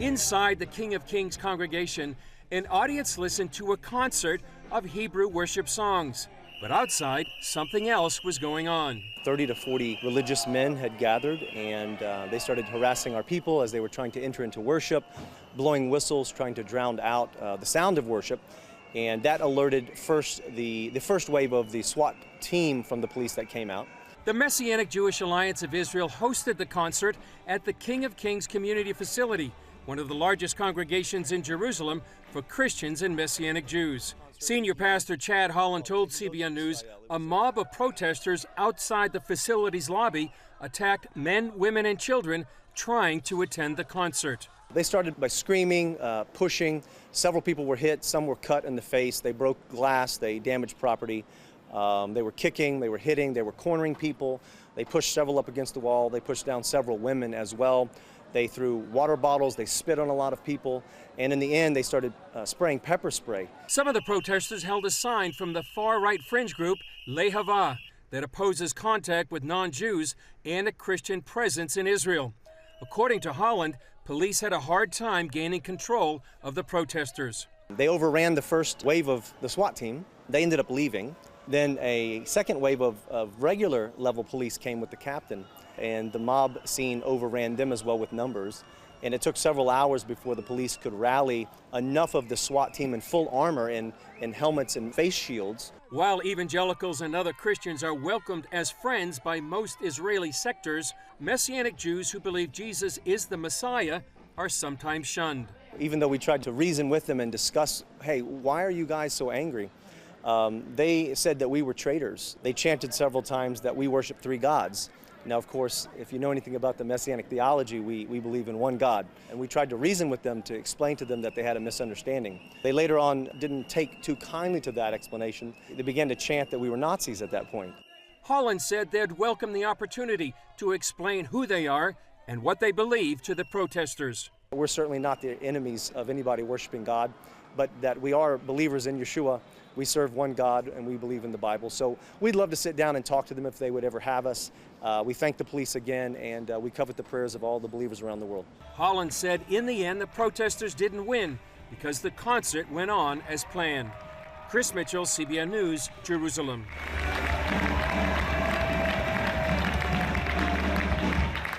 Inside the King of Kings congregation, an audience listened to a concert of Hebrew worship songs. But outside, something else was going on. 30 to 40 religious men had gathered, and they started harassing our people as they were trying to enter into worship, blowing whistles, trying to drown out the sound of worship. And that alerted the first wave of the SWAT team from the police that came out. The Messianic Jewish Alliance of Israel hosted the concert at the King of Kings Community Facility, one of the largest congregations in Jerusalem for Christians and Messianic Jews. Senior Pastor Chad Holland told CBN News a mob of protesters outside the facility's lobby attacked men, women, and children trying to attend the concert. They started by screaming, pushing. Several people were hit, some were cut in the face. They broke glass, they damaged property. They were kicking, they were hitting, they were cornering people. They pushed several up against the wall. They pushed down several women as well. They threw water bottles, they spit on a lot of people, and in the end they started spraying pepper spray. Some of the protesters held a sign from the far-right fringe group Lehava that opposes contact with non-Jews and a Christian presence in Israel. According to Holland, police had a hard time gaining control of the protesters. They overran the first wave of the SWAT team. They ended up leaving. Then a second wave of regular level police came with the captain, and the mob scene overran them as well with numbers. And it took several hours before the police could rally enough of the SWAT team in full armor and helmets and face shields. While evangelicals and other Christians are welcomed as friends by most Israeli sectors, Messianic Jews who believe Jesus is the Messiah are sometimes shunned. Even though we tried to reason with them and discuss, hey, why are you guys so angry? They said that we were traitors. They chanted several times that we worship three gods. Now, of course, if you know anything about the Messianic theology, we believe in one God. And we tried to reason with them to explain to them that they had a misunderstanding. They later on didn't take too kindly to that explanation. They began to chant that we were Nazis at that point. Holland said they'd welcome the opportunity to explain who they are and what they believe to the protesters. We're certainly not the enemies of anybody worshiping God, but that we are believers in Yeshua. We serve one God and we believe in the Bible. So we'd love to sit down and talk to them if they would ever have us. We thank the police again, and we covet the prayers of all the believers around the world. Holland said in the end the protesters didn't win because the concert went on as planned. Chris Mitchell, CBN News, Jerusalem.